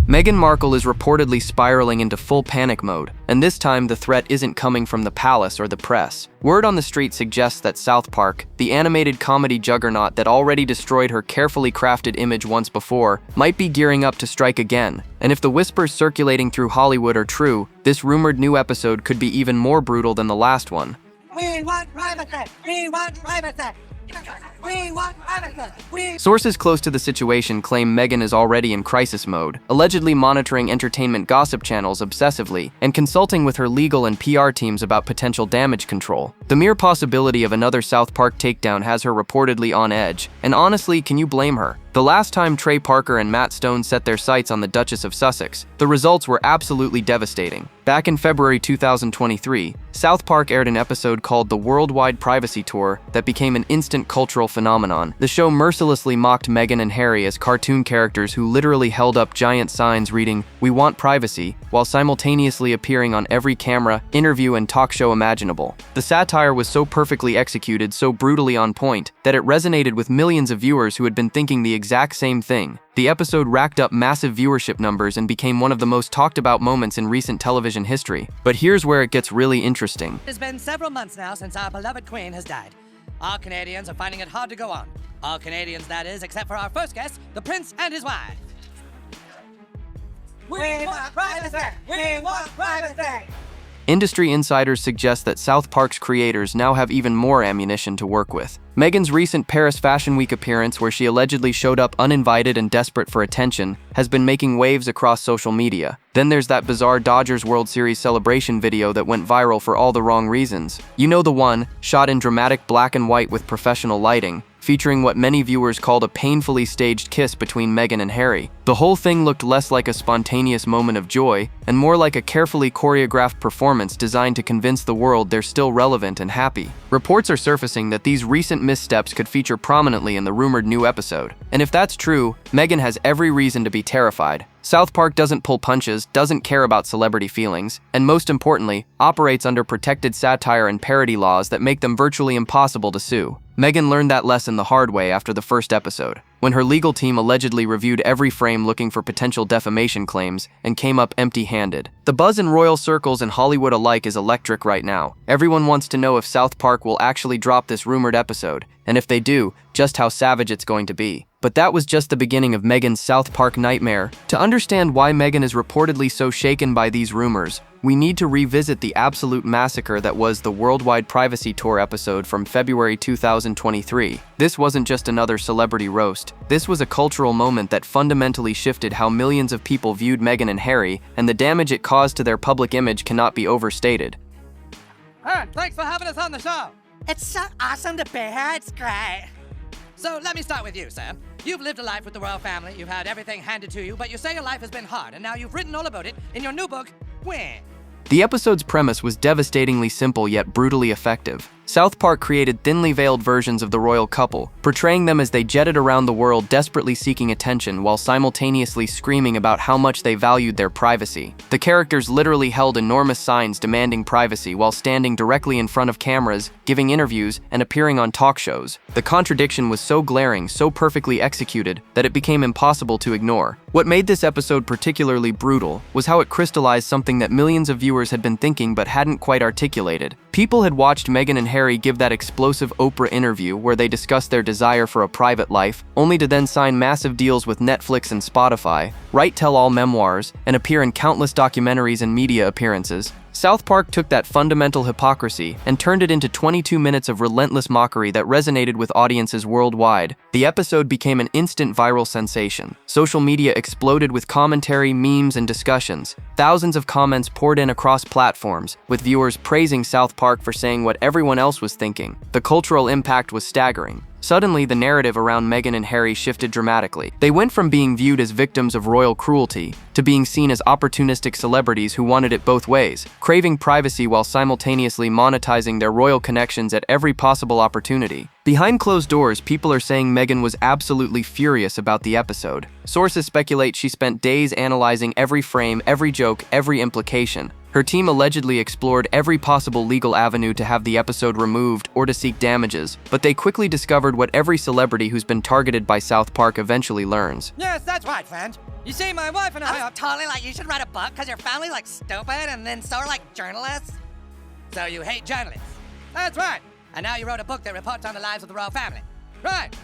Meghan Markle is reportedly spiraling into full panic mode, and this time the threat isn't coming from the palace or the press. Word on the street suggests that South Park, the animated comedy juggernaut that already destroyed her carefully crafted image once before, might be gearing up to strike again. And if the whispers circulating through Hollywood are true, this rumored new episode could be even more brutal than the last one. We want privacy! We want privacy! We want privacy! Sources close to the situation claim Meghan is already in crisis mode, allegedly monitoring entertainment gossip channels obsessively and consulting with her legal and PR teams about potential damage control. The mere possibility of another South Park takedown has her reportedly on edge, and honestly, can you blame her? The last time Trey Parker and Matt Stone set their sights on the Duchess of Sussex, the results were absolutely devastating. Back in February 2023, South Park aired an episode called The Worldwide Privacy Tour that became an instant cultural phenomenon. The show mercilessly mocked Meghan and Harry as cartoon characters who literally held up giant signs reading, "We want privacy," while simultaneously appearing on every camera, interview, and talk show imaginable. The satire was so perfectly executed, so brutally on point, that it resonated with millions of viewers who had been thinking the exact same thing. The episode racked up massive viewership numbers and became one of the most talked about moments in recent television history. But here's where it gets really interesting. It's been several months now since our beloved Queen has died. All Canadians are finding it hard to go on. All Canadians, that is, except for our first guest, the Prince and his wife. We want privacy! We want privacy! Industry insiders suggest that South Park's creators now have even more ammunition to work with. Meghan's recent Paris Fashion Week appearance, where she allegedly showed up uninvited and desperate for attention, has been making waves across social media. Then there's that bizarre Dodgers World Series celebration video that went viral for all the wrong reasons. You know, the one, shot in dramatic black and white with professional lighting, featuring what many viewers called a painfully staged kiss between Meghan and Harry. The whole thing looked less like a spontaneous moment of joy, and more like a carefully choreographed performance designed to convince the world they're still relevant and happy. Reports are surfacing that these recent missteps could feature prominently in the rumored new episode. And if that's true, Meghan has every reason to be terrified. South Park doesn't pull punches, doesn't care about celebrity feelings, and most importantly, operates under protected satire and parody laws that make them virtually impossible to sue. Meghan learned that lesson the hard way after the first episode, when her legal team allegedly reviewed every frame looking for potential defamation claims and came up empty-handed. The buzz in royal circles and Hollywood alike is electric right now. Everyone wants to know if South Park will actually drop this rumored episode, and if they do, just how savage it's going to be. But that was just the beginning of Meghan's South Park nightmare. To understand why Meghan is reportedly so shaken by these rumors, we need to revisit the absolute massacre that was the Worldwide Privacy Tour episode from February 2023. This wasn't just another celebrity roast. This was a cultural moment that fundamentally shifted how millions of people viewed Meghan and Harry, and the damage it caused to their public image cannot be overstated. Thanks for having us on the show. It's so awesome to be here, it's great. So let me start with you, Sam. You've lived a life with the royal family, you've had everything handed to you, but you say your life has been hard, and now you've written all about it in your new book, When. The episode's premise was devastatingly simple yet brutally effective. South Park created thinly veiled versions of the royal couple, portraying them as they jetted around the world desperately seeking attention while simultaneously screaming about how much they valued their privacy. The characters literally held enormous signs demanding privacy while standing directly in front of cameras, giving interviews, and appearing on talk shows. The contradiction was so glaring, so perfectly executed, that it became impossible to ignore. What made this episode particularly brutal was how it crystallized something that millions of viewers had been thinking but hadn't quite articulated. People had watched Meghan and Harry give that explosive Oprah interview where they discussed their desire for a private life, only to then sign massive deals with Netflix and Spotify, write tell-all memoirs, and appear in countless documentaries and media appearances. South Park took that fundamental hypocrisy and turned it into 22 minutes of relentless mockery that resonated with audiences worldwide. The episode became an instant viral sensation. Social media exploded with commentary, memes, and discussions. Thousands of comments poured in across platforms, with viewers praising South Park for saying what everyone else was thinking. The cultural impact was staggering. Suddenly, the narrative around Meghan and Harry shifted dramatically. They went from being viewed as victims of royal cruelty to being seen as opportunistic celebrities who wanted it both ways, craving privacy while simultaneously monetizing their royal connections at every possible opportunity. Behind closed doors, people are saying Meghan was absolutely furious about the episode. Sources speculate she spent days analyzing every frame, every joke, every implication. Her team allegedly explored every possible legal avenue to have the episode removed or to seek damages, but they quickly discovered what every celebrity who's been targeted by South Park eventually learns. Yes, that's right, friend. You see, my wife and I I'm totally like, you should write a book because your family's like stupid and then so are like journalists. So you hate journalists. That's right. And now you wrote a book that reports on the lives of the royal family. Right.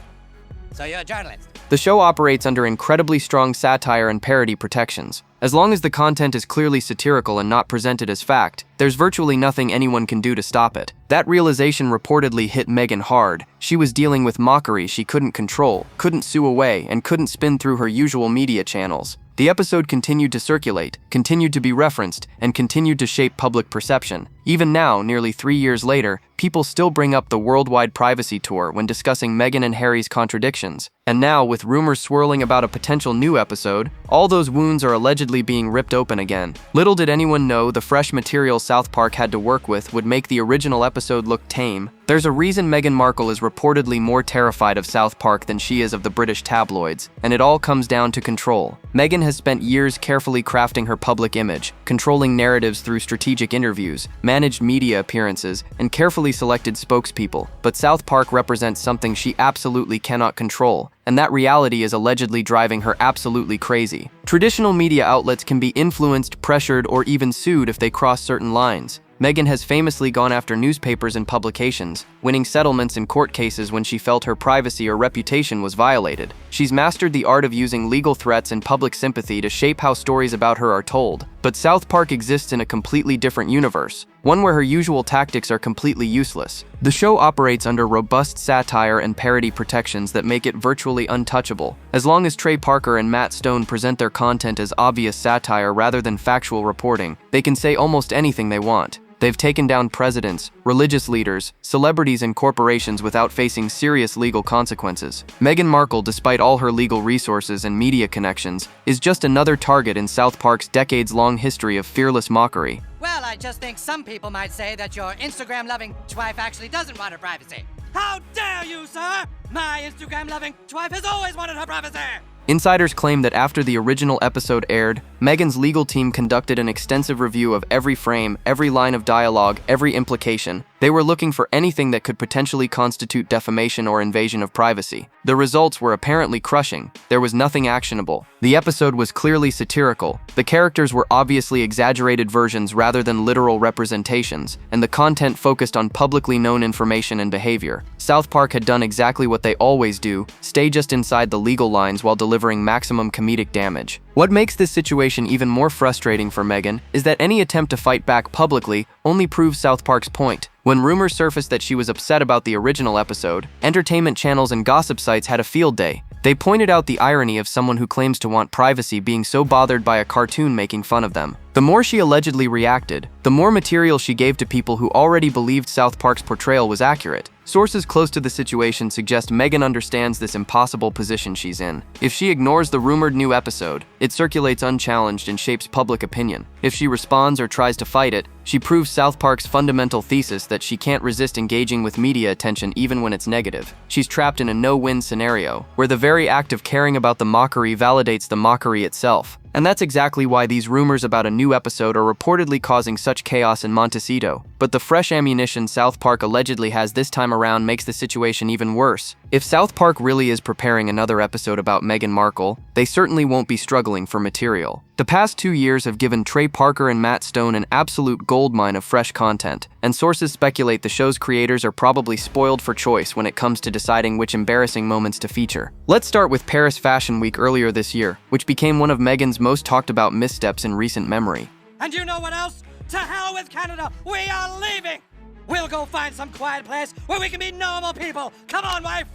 So you're a journalist. The show operates under incredibly strong satire and parody protections. As long as the content is clearly satirical and not presented as fact, there's virtually nothing anyone can do to stop it. That realization reportedly hit Meghan hard. She was dealing with mockery she couldn't control, couldn't sue away, and couldn't spin through her usual media channels. The episode continued to circulate, continued to be referenced, and continued to shape public perception. Even now, nearly 3 years later, people still bring up the worldwide privacy tour when discussing Meghan and Harry's contradictions. And now, with rumors swirling about a potential new episode, all those wounds are allegedly being ripped open again. Little did anyone know the fresh material South Park had to work with would make the original episode look tame. There's a reason Meghan Markle is reportedly more terrified of South Park than she is of the British tabloids, and it all comes down to control. Meghan has spent years carefully crafting her public image, controlling narratives through strategic interviews, managed media appearances, and carefully selected spokespeople. But South Park represents something she absolutely cannot control, and that reality is allegedly driving her absolutely crazy. Traditional media outlets can be influenced, pressured, or even sued if they cross certain lines. Meghan has famously gone after newspapers and publications, winning settlements in court cases when she felt her privacy or reputation was violated. She's mastered the art of using legal threats and public sympathy to shape how stories about her are told. But South Park exists in a completely different universe, one where her usual tactics are completely useless. The show operates under robust satire and parody protections that make it virtually untouchable. As long as Trey Parker and Matt Stone present their content as obvious satire rather than factual reporting, they can say almost anything they want. They've taken down presidents, religious leaders, celebrities, and corporations without facing serious legal consequences. Meghan Markle, despite all her legal resources and media connections, is just another target in South Park's decades-long history of fearless mockery. Well, I just think some people might say that your Instagram-loving wife actually doesn't want her privacy. How dare you, sir? My Instagram-loving wife has always wanted her privacy! Insiders claim that after the original episode aired, Meghan's legal team conducted an extensive review of every frame, every line of dialogue, every implication. They were looking for anything that could potentially constitute defamation or invasion of privacy. The results were apparently crushing. There was nothing actionable. The episode was clearly satirical. The characters were obviously exaggerated versions rather than literal representations, and the content focused on publicly known information and behavior. South Park had done exactly what they always do, stay just inside the legal lines while delivering maximum comedic damage. What makes this situation even more frustrating for Meghan is that any attempt to fight back publicly only proves South Park's point. When rumors surfaced that she was upset about the original episode, entertainment channels and gossip sites had a field day. They pointed out the irony of someone who claims to want privacy being so bothered by a cartoon making fun of them. The more she allegedly reacted, the more material she gave to people who already believed South Park's portrayal was accurate. Sources close to the situation suggest Meghan understands this impossible position she's in. If she ignores the rumored new episode, it circulates unchallenged and shapes public opinion. If she responds or tries to fight it, she proves South Park's fundamental thesis that she can't resist engaging with media attention even when it's negative. She's trapped in a no-win scenario, where the very act of caring about the mockery validates the mockery itself. And that's exactly why these rumors about a new episode are reportedly causing such chaos in Montecito. But the fresh ammunition South Park allegedly has this time around makes the situation even worse. If South Park really is preparing another episode about Meghan Markle, they certainly won't be struggling for material. The past 2 years have given Trey Parker and Matt Stone an absolute goldmine of fresh content, and sources speculate the show's creators are probably spoiled for choice when it comes to deciding which embarrassing moments to feature. Let's start with Paris Fashion Week earlier this year, which became one of Meghan's most talked about missteps in recent memory. And you know what else? To hell with Canada! We are leaving! We'll go find some quiet place where we can be normal people! Come on, wife!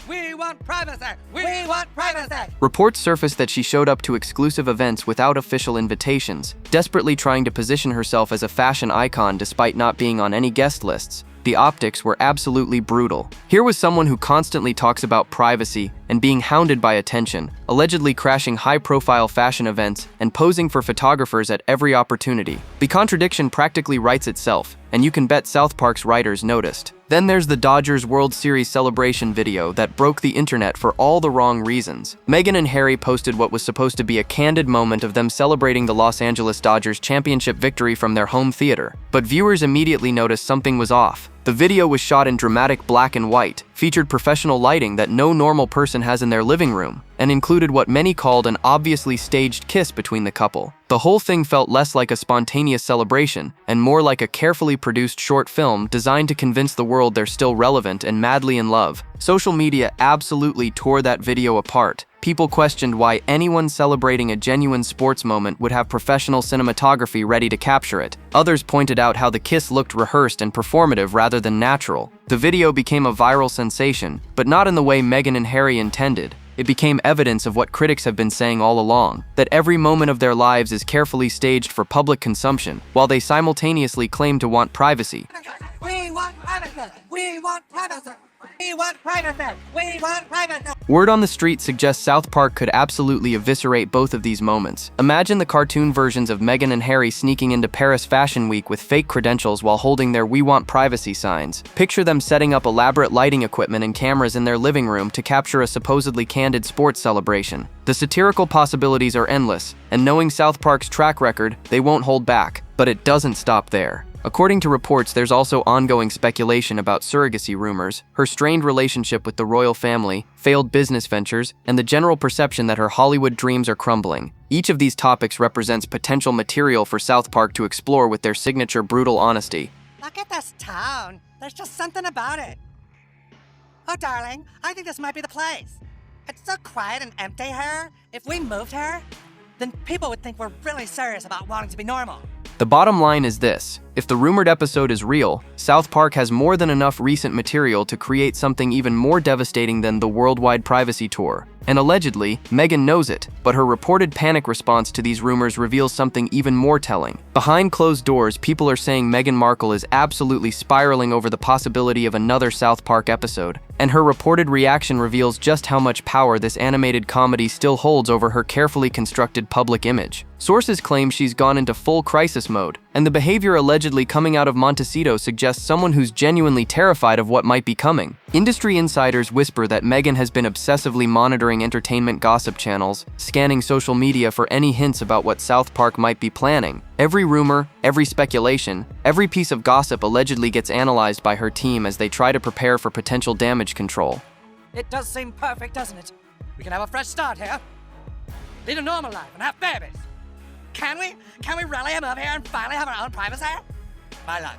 We want privacy! We want privacy! Reports surfaced that she showed up to exclusive events without official invitations, desperately trying to position herself as a fashion icon despite not being on any guest lists. The optics were absolutely brutal. Here was someone who constantly talks about privacy and being hounded by attention, allegedly crashing high-profile fashion events and posing for photographers at every opportunity. The contradiction practically writes itself, and you can bet South Park's writers noticed. Then there's the Dodgers World Series celebration video that broke the internet for all the wrong reasons. Meghan and Harry posted what was supposed to be a candid moment of them celebrating the Los Angeles Dodgers championship victory from their home theater, but viewers immediately noticed something was off. The video was shot in dramatic black and white, featured professional lighting that no normal person has in their living room, and included what many called an obviously staged kiss between the couple. The whole thing felt less like a spontaneous celebration and more like a carefully produced short film designed to convince the world they're still relevant and madly in love. Social media absolutely tore that video apart. People questioned why anyone celebrating a genuine sports moment would have professional cinematography ready to capture it. Others pointed out how the kiss looked rehearsed and performative rather than natural. The video became a viral sensation, but not in the way Meghan and Harry intended. It became evidence of what critics have been saying all along, that every moment of their lives is carefully staged for public consumption, while they simultaneously claim to want privacy. We want privacy! We want privacy! We want privacy! We want privacy! Word on the street suggests South Park could absolutely eviscerate both of these moments. Imagine the cartoon versions of Meghan and Harry sneaking into Paris Fashion Week with fake credentials while holding their "We Want Privacy" signs. Picture them setting up elaborate lighting equipment and cameras in their living room to capture a supposedly candid sports celebration. The satirical possibilities are endless, and knowing South Park's track record, they won't hold back. But it doesn't stop there. According to reports, there's also ongoing speculation about surrogacy rumors, her strained relationship with the royal family, failed business ventures, and the general perception that her Hollywood dreams are crumbling. Each of these topics represents potential material for South Park to explore with their signature brutal honesty. Look at this town. There's just something about it. Oh, darling, I think this might be the place. It's so quiet and empty here. If we moved here, then people would think we're really serious about wanting to be normal. The bottom line is this: if the rumored episode is real, South Park has more than enough recent material to create something even more devastating than the worldwide privacy tour. And allegedly, Meghan knows it, but her reported panic response to these rumors reveals something even more telling. Behind closed doors, people are saying Meghan Markle is absolutely spiraling over the possibility of another South Park episode, and her reported reaction reveals just how much power this animated comedy still holds over her carefully constructed public image. Sources claim she's gone into full crisis mode, and the behavior allegedly coming out of Montecito suggests someone who's genuinely terrified of what might be coming. Industry insiders whisper that Meghan has been obsessively monitoring entertainment gossip channels, scanning social media for any hints about what South Park might be planning. Every rumor, every speculation, every piece of gossip allegedly gets analyzed by her team as they try to prepare for potential damage control. It does seem perfect, doesn't it? We can have a fresh start here. Lead a normal life and have babies. Can we? Can we really move here and finally have our own privacy? My love,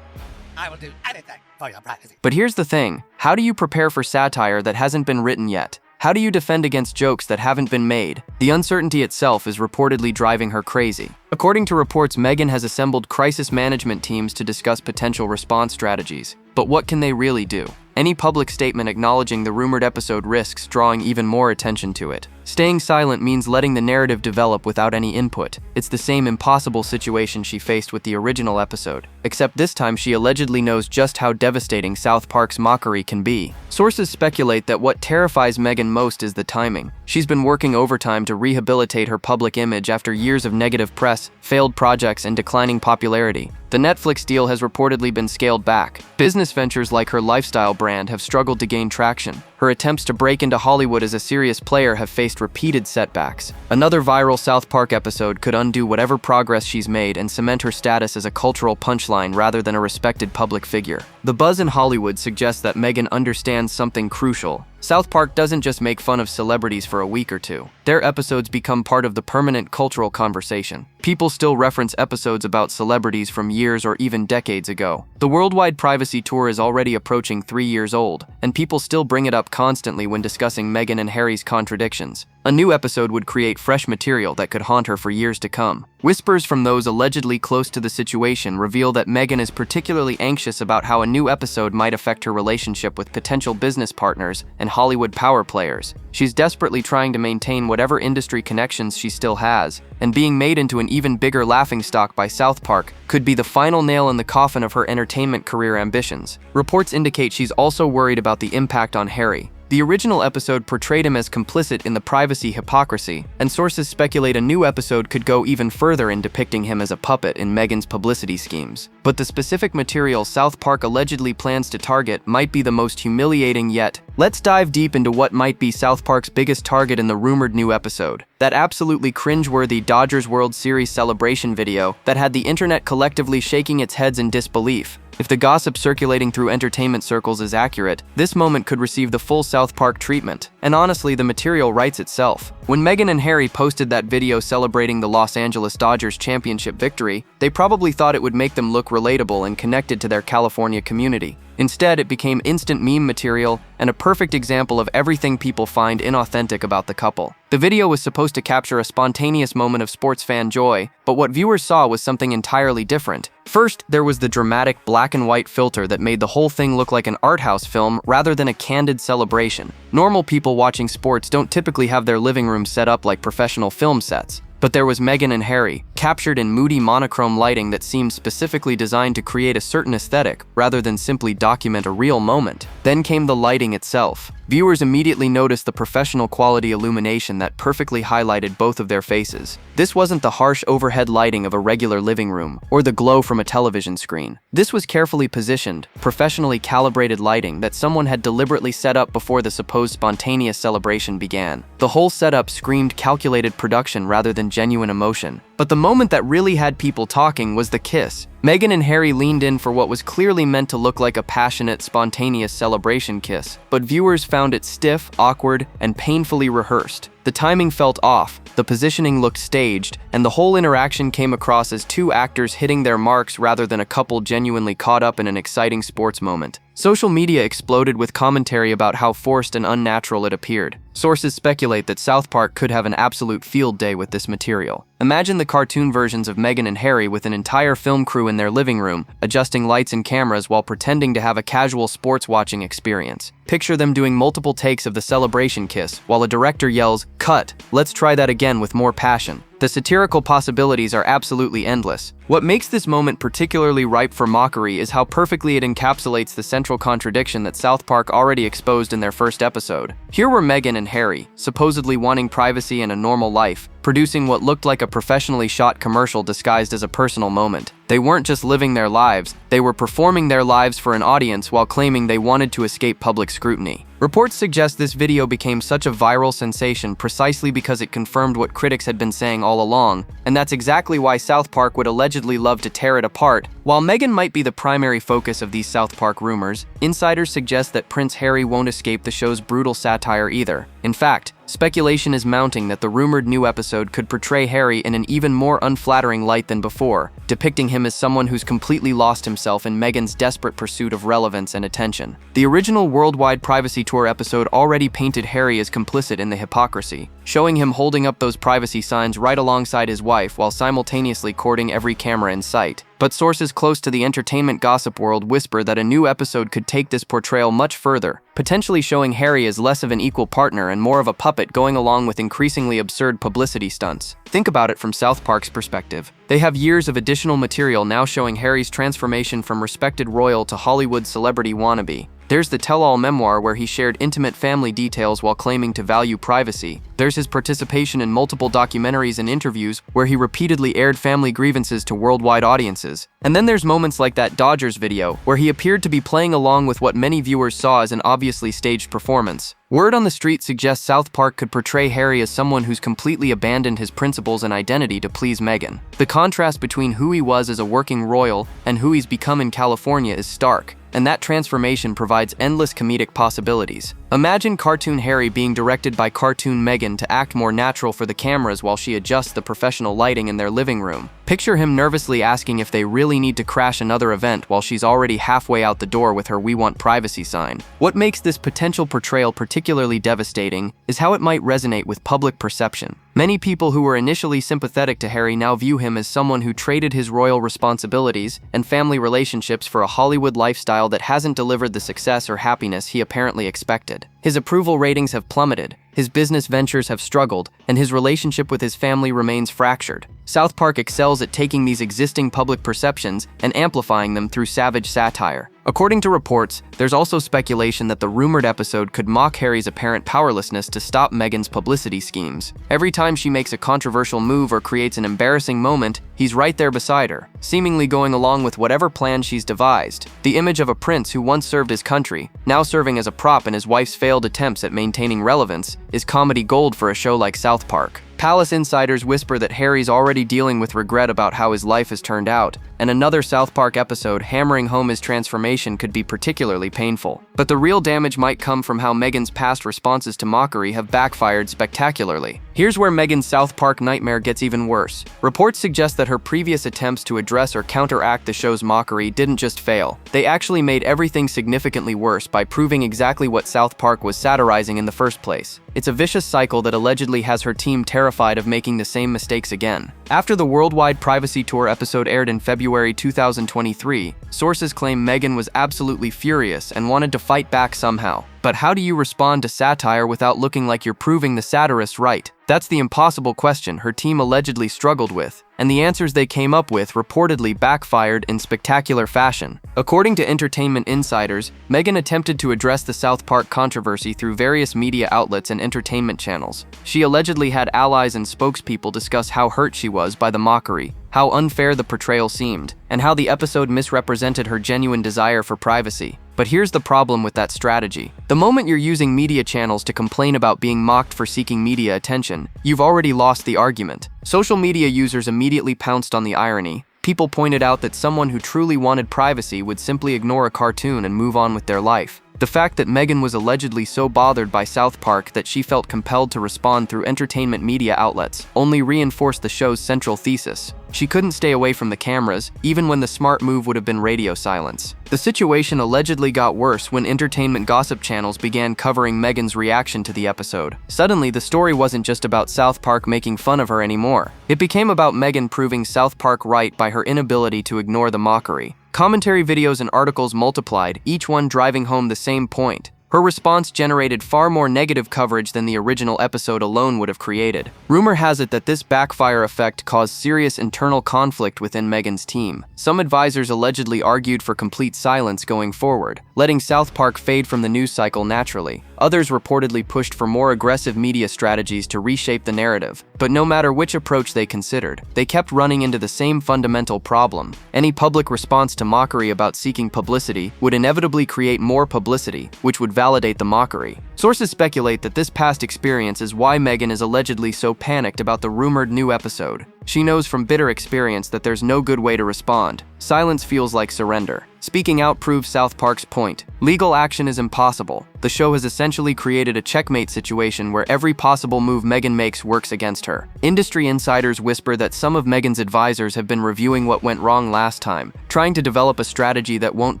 I will do anything for your privacy. But here's the thing: how do you prepare for satire that hasn't been written yet? How do you defend against jokes that haven't been made? The uncertainty itself is reportedly driving her crazy. According to reports, Meghan has assembled crisis management teams to discuss potential response strategies. But what can they really do? Any public statement acknowledging the rumored episode risks drawing even more attention to it. Staying silent means letting the narrative develop without any input. It's the same impossible situation she faced with the original episode, except this time she allegedly knows just how devastating South Park's mockery can be. Sources speculate that what terrifies Meghan most is the timing. She's been working overtime to rehabilitate her public image after years of negative press, failed projects, and declining popularity. The Netflix deal has reportedly been scaled back. Business ventures like her lifestyle brand have struggled to gain traction. Her attempts to break into Hollywood as a serious player have faced repeated setbacks. Another viral South Park episode could undo whatever progress she's made and cement her status as a cultural punchline rather than a respected public figure. The buzz in Hollywood suggests that Meghan understands something crucial. South Park doesn't just make fun of celebrities for a week or two. Their episodes become part of the permanent cultural conversation. People still reference episodes about celebrities from years or even decades ago. The worldwide privacy tour is already approaching 3 years old, and people still bring it up constantly when discussing Meghan and Harry's contradictions. A new episode would create fresh material that could haunt her for years to come. Whispers from those allegedly close to the situation reveal that Meghan is particularly anxious about how a new episode might affect her relationship with potential business partners and Hollywood power players. She's desperately trying to maintain whatever industry connections she still has, and being made into an even bigger laughingstock by South Park could be the final nail in the coffin of her entertainment career ambitions. Reports indicate she's also worried about the impact on Harry. The original episode portrayed him as complicit in the privacy hypocrisy, and sources speculate a new episode could go even further in depicting him as a puppet in Meghan's publicity schemes. But the specific material South Park allegedly plans to target might be the most humiliating yet. Let's dive deep into what might be South Park's biggest target in the rumored new episode. That absolutely cringe-worthy Dodgers World Series celebration video that had the internet collectively shaking its heads in disbelief. If the gossip circulating through entertainment circles is accurate, this moment could receive the full South Park treatment. And honestly, the material writes itself. When Meghan and Harry posted that video celebrating the Los Angeles Dodgers championship victory, they probably thought it would make them look relatable and connected to their California community. Instead, it became instant meme material and a perfect example of everything people find inauthentic about the couple. The video was supposed to capture a spontaneous moment of sports fan joy, but what viewers saw was something entirely different. First, there was the dramatic black and white filter that made the whole thing look like an art house film rather than a candid celebration. Normal people watching sports don't typically have their living rooms set up like professional film sets. But there was Meghan and Harry, captured in moody monochrome lighting that seemed specifically designed to create a certain aesthetic rather than simply document a real moment. Then came the lighting itself. Viewers immediately noticed the professional quality illumination that perfectly highlighted both of their faces. This wasn't the harsh overhead lighting of a regular living room or the glow from a television screen. This was carefully positioned, professionally calibrated lighting that someone had deliberately set up before the supposed spontaneous celebration began. The whole setup screamed calculated production rather than genuine emotion. But the moment that really had people talking was the kiss. Meghan and Harry leaned in for what was clearly meant to look like a passionate, spontaneous celebration kiss, but viewers found it stiff, awkward, and painfully rehearsed. The timing felt off, the positioning looked staged, and the whole interaction came across as two actors hitting their marks rather than a couple genuinely caught up in an exciting sports moment. Social media exploded with commentary about how forced and unnatural it appeared. Sources speculate that South Park could have an absolute field day with this material. Imagine the cartoon versions of Meghan and Harry with an entire film crew in their living room, adjusting lights and cameras while pretending to have a casual sports watching experience. Picture them doing multiple takes of the celebration kiss, while a director yells, "Cut, let's try that again with more passion." The satirical possibilities are absolutely endless. What makes this moment particularly ripe for mockery is how perfectly it encapsulates the central contradiction that South Park already exposed in their first episode. Here were Meghan and Harry, supposedly wanting privacy and a normal life, producing what looked like a professionally shot commercial disguised as a personal moment. They weren't just living their lives, they were performing their lives for an audience while claiming they wanted to escape public scrutiny. Reports suggest this video became such a viral sensation precisely because it confirmed what critics had been saying all along, and that's exactly why South Park would allegedly love to tear it apart. While Meghan might be the primary focus of these South Park rumors, insiders suggest that Prince Harry won't escape the show's brutal satire either. In fact, speculation is mounting that the rumored new episode could portray Harry in an even more unflattering light than before, depicting him as someone who's completely lost himself in Meghan's desperate pursuit of relevance and attention. The original Worldwide Privacy Tour episode already painted Harry as complicit in the hypocrisy, showing him holding up those privacy signs right alongside his wife while simultaneously courting every camera in sight. But sources close to the entertainment gossip world whisper that a new episode could take this portrayal much further, potentially showing Harry as less of an equal partner and more of a puppet going along with increasingly absurd publicity stunts. Think about it from South Park's perspective. They have years of additional material now showing Harry's transformation from respected royal to Hollywood celebrity wannabe. There's the tell-all memoir where he shared intimate family details while claiming to value privacy. There's his participation in multiple documentaries and interviews where he repeatedly aired family grievances to worldwide audiences. And then there's moments like that Dodgers video where he appeared to be playing along with what many viewers saw as an obviously staged performance. Word on the street suggests South Park could portray Harry as someone who's completely abandoned his principles and identity to please Meghan. The contrast between who he was as a working royal and who he's become in California is stark, and that transformation provides endless comedic possibilities. Imagine cartoon Harry being directed by cartoon Meghan to act more natural for the cameras while she adjusts the professional lighting in their living room. Picture him nervously asking if they really need to crash another event while she's already halfway out the door with her "We want privacy" sign. What makes this potential portrayal particularly devastating is how it might resonate with public perception. Many people who were initially sympathetic to Harry now view him as someone who traded his royal responsibilities and family relationships for a Hollywood lifestyle that hasn't delivered the success or happiness he apparently expected. His approval ratings have plummeted, his business ventures have struggled, and his relationship with his family remains fractured. South Park excels at taking these existing public perceptions and amplifying them through savage satire. According to reports, there's also speculation that the rumored episode could mock Harry's apparent powerlessness to stop Meghan's publicity schemes. Every time she makes a controversial move or creates an embarrassing moment, he's right there beside her, seemingly going along with whatever plan she's devised. The image of a prince who once served his country, now serving as a prop in his wife's failed attempts at maintaining relevance, is comedy gold for a show like South Park. Palace insiders whisper that Harry's already dealing with regret about how his life has turned out, and another South Park episode hammering home his transformation could be particularly painful. But the real damage might come from how Meghan's past responses to mockery have backfired spectacularly. Here's where Meghan's South Park nightmare gets even worse. Reports suggest that her previous attempts to address or counteract the show's mockery didn't just fail. They actually made everything significantly worse by proving exactly what South Park was satirizing in the first place. It's a vicious cycle that allegedly has her team terrified of making the same mistakes again. After the worldwide Privacy Tour episode aired in February 2023, sources claim Meghan was absolutely furious and wanted to fight back somehow. But how do you respond to satire without looking like you're proving the satirist right? That's the impossible question her team allegedly struggled with, and the answers they came up with reportedly backfired in spectacular fashion. According to entertainment insiders, Meghan attempted to address the South Park controversy through various media outlets and entertainment channels. She allegedly had allies and spokespeople discuss how hurt she was by the mockery, how unfair the portrayal seemed, and how the episode misrepresented her genuine desire for privacy. But here's the problem with that strategy. The moment you're using media channels to complain about being mocked for seeking media attention, you've already lost the argument. Social media users immediately pounced on the irony. People pointed out that someone who truly wanted privacy would simply ignore a cartoon and move on with their life. The fact that Meghan was allegedly so bothered by South Park that she felt compelled to respond through entertainment media outlets only reinforced the show's central thesis. She couldn't stay away from the cameras, even when the smart move would have been radio silence. The situation allegedly got worse when entertainment gossip channels began covering Meghan's reaction to the episode. Suddenly, the story wasn't just about South Park making fun of her anymore. It became about Meghan proving South Park right by her inability to ignore the mockery. Commentary videos and articles multiplied, each one driving home the same point. Her response generated far more negative coverage than the original episode alone would have created. Rumor has it that this backfire effect caused serious internal conflict within Meghan's team. Some advisors allegedly argued for complete silence going forward, letting South Park fade from the news cycle naturally. Others reportedly pushed for more aggressive media strategies to reshape the narrative. But no matter which approach they considered, they kept running into the same fundamental problem. Any public response to mockery about seeking publicity would inevitably create more publicity, which would validate the mockery. Sources speculate that this past experience is why Meghan is allegedly so panicked about the rumored new episode. She knows from bitter experience that there's no good way to respond. Silence feels like surrender. Speaking out proves South Park's point. Legal action is impossible. The show has essentially created a checkmate situation where every possible move Meghan makes works against her. Industry insiders whisper that some of Meghan's advisors have been reviewing what went wrong last time, trying to develop a strategy that won't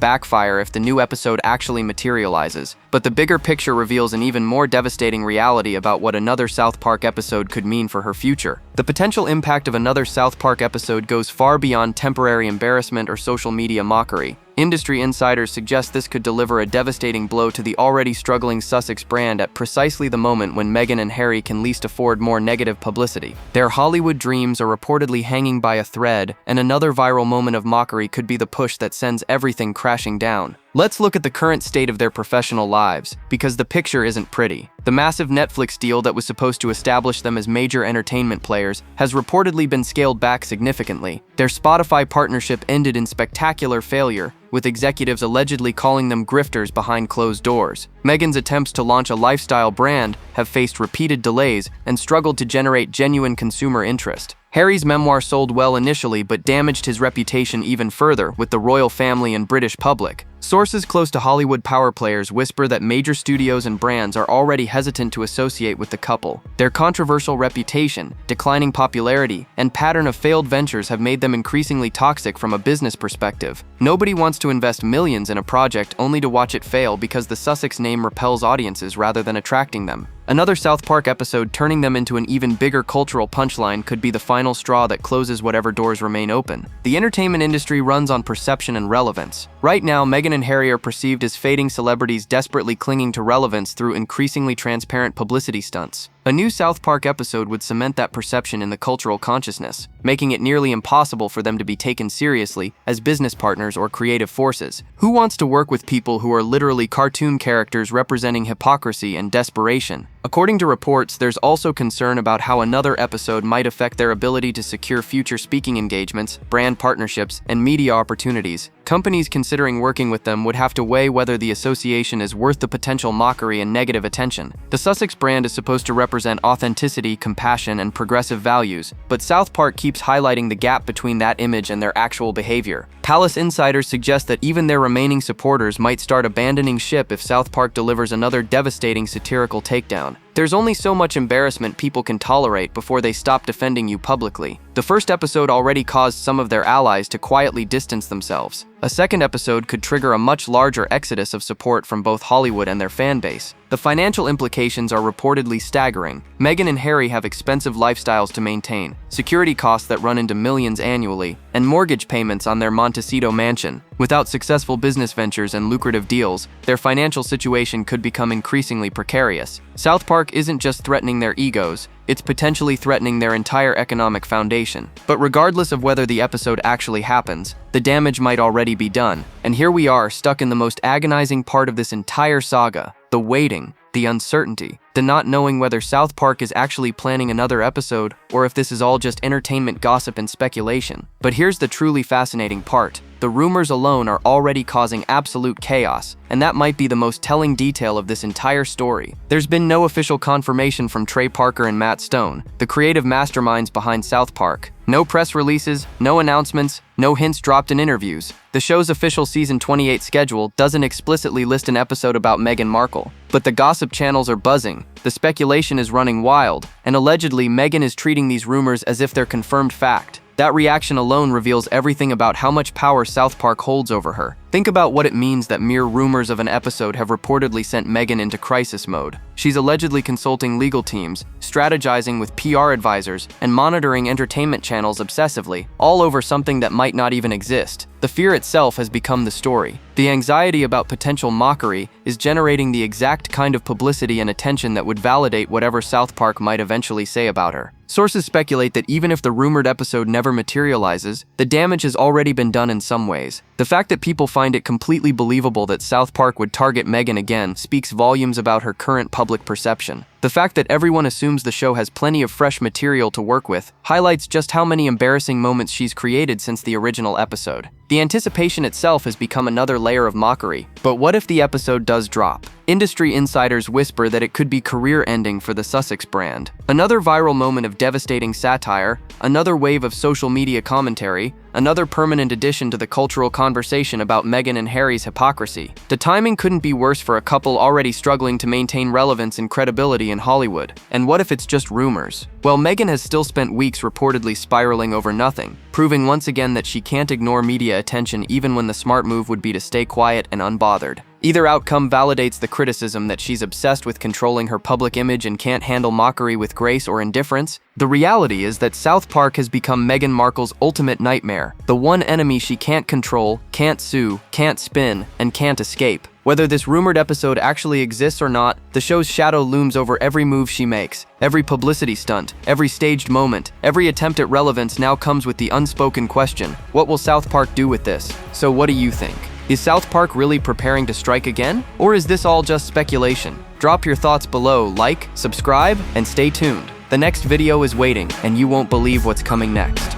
backfire if the new episode actually materializes. But the bigger picture reveals an even more devastating reality about what another South Park episode could mean for her future. The potential impact of another South Park episode goes far beyond temporary embarrassment or social media mockery. Industry insiders suggest this could deliver a devastating blow to the already struggling Sussex brand at precisely the moment when Meghan and Harry can least afford more negative publicity. Their Hollywood dreams are reportedly hanging by a thread, and another viral moment of mockery could be the push that sends everything crashing down. Let's look at the current state of their professional lives, because the picture isn't pretty. The massive Netflix deal that was supposed to establish them as major entertainment players has reportedly been scaled back significantly. Their Spotify partnership ended in spectacular failure, with executives allegedly calling them grifters behind closed doors. Meghan's attempts to launch a lifestyle brand have faced repeated delays and struggled to generate genuine consumer interest. Harry's memoir sold well initially but damaged his reputation even further with the royal family and British public. Sources close to Hollywood power players whisper that major studios and brands are already hesitant to associate with the couple. Their controversial reputation, declining popularity, and pattern of failed ventures have made them increasingly toxic from a business perspective. Nobody wants to invest millions in a project only to watch it fail because the Sussex name repels audiences rather than attracting them. Another South Park episode turning them into an even bigger cultural punchline could be the final straw that closes whatever doors remain open. The entertainment industry runs on perception and relevance. Right now, Meghan and Harry are perceived as fading celebrities desperately clinging to relevance through increasingly transparent publicity stunts. A new South Park episode would cement that perception in the cultural consciousness, making it nearly impossible for them to be taken seriously as business partners or creative forces. Who wants to work with people who are literally cartoon characters representing hypocrisy and desperation? According to reports, there's also concern about how another episode might affect their ability to secure future speaking engagements, brand partnerships, and media opportunities. Companies considering working with them would have to weigh whether the association is worth the potential mockery and negative attention. The Sussex brand is supposed to represent authenticity, compassion, and progressive values, but South Park keeps highlighting the gap between that image and their actual behavior. Palace insiders suggest that even their remaining supporters might start abandoning ship if South Park delivers another devastating satirical takedown. There's only so much embarrassment people can tolerate before they stop defending you publicly. The first episode already caused some of their allies to quietly distance themselves. A second episode could trigger a much larger exodus of support from both Hollywood and their fan base. The financial implications are reportedly staggering. Meghan and Harry have expensive lifestyles to maintain, security costs that run into millions annually, and mortgage payments on their Montecito mansion. Without successful business ventures and lucrative deals, their financial situation could become increasingly precarious. South Park isn't just threatening their egos, it's potentially threatening their entire economic foundation. But regardless of whether the episode actually happens, the damage might already be done. And here we are, stuck in the most agonizing part of this entire saga: the waiting, the uncertainty, the not knowing whether South Park is actually planning another episode or if this is all just entertainment gossip and speculation. But here's the truly fascinating part. The rumors alone are already causing absolute chaos, and that might be the most telling detail of this entire story. There's been no official confirmation from Trey Parker and Matt Stone, the creative masterminds behind South Park. No press releases, no announcements, no hints dropped in interviews. The show's official season 28 schedule doesn't explicitly list an episode about Meghan Markle, but the gossip channels are buzzing, the speculation is running wild, and allegedly Meghan is treating these rumors as if they're confirmed fact. That reaction alone reveals everything about how much power South Park holds over her. Think about what it means that mere rumors of an episode have reportedly sent Meghan into crisis mode. She's allegedly consulting legal teams, strategizing with PR advisors, and monitoring entertainment channels obsessively, all over something that might not even exist. The fear itself has become the story. The anxiety about potential mockery is generating the exact kind of publicity and attention that would validate whatever South Park might eventually say about her. Sources speculate that even if the rumored episode never materializes, the damage has already been done in some ways. The fact that people find it completely believable that South Park would target Meghan again speaks volumes about her current public perception. The fact that everyone assumes the show has plenty of fresh material to work with highlights just how many embarrassing moments she's created since the original episode. The anticipation itself has become another layer of mockery. But what if the episode does drop? Industry insiders whisper that it could be career-ending for the Sussex brand. Another viral moment of devastating satire, another wave of social media commentary, another permanent addition to the cultural conversation about Meghan and Harry's hypocrisy. The timing couldn't be worse for a couple already struggling to maintain relevance and credibility in Hollywood. And what if it's just rumors? Well, Meghan has still spent weeks reportedly spiraling over nothing, proving once again that she can't ignore media attention even when the smart move would be to stay quiet and unbothered. Either outcome validates the criticism that she's obsessed with controlling her public image and can't handle mockery with grace or indifference. The reality is that South Park has become Meghan Markle's ultimate nightmare, the one enemy she can't control, can't sue, can't spin, and can't escape. Whether this rumored episode actually exists or not, the show's shadow looms over every move she makes. Every publicity stunt, every staged moment, every attempt at relevance now comes with the unspoken question: what will South Park do with this? So what do you think? Is South Park really preparing to strike again? Or is this all just speculation? Drop your thoughts below, like, subscribe, and stay tuned. The next video is waiting, and you won't believe what's coming next.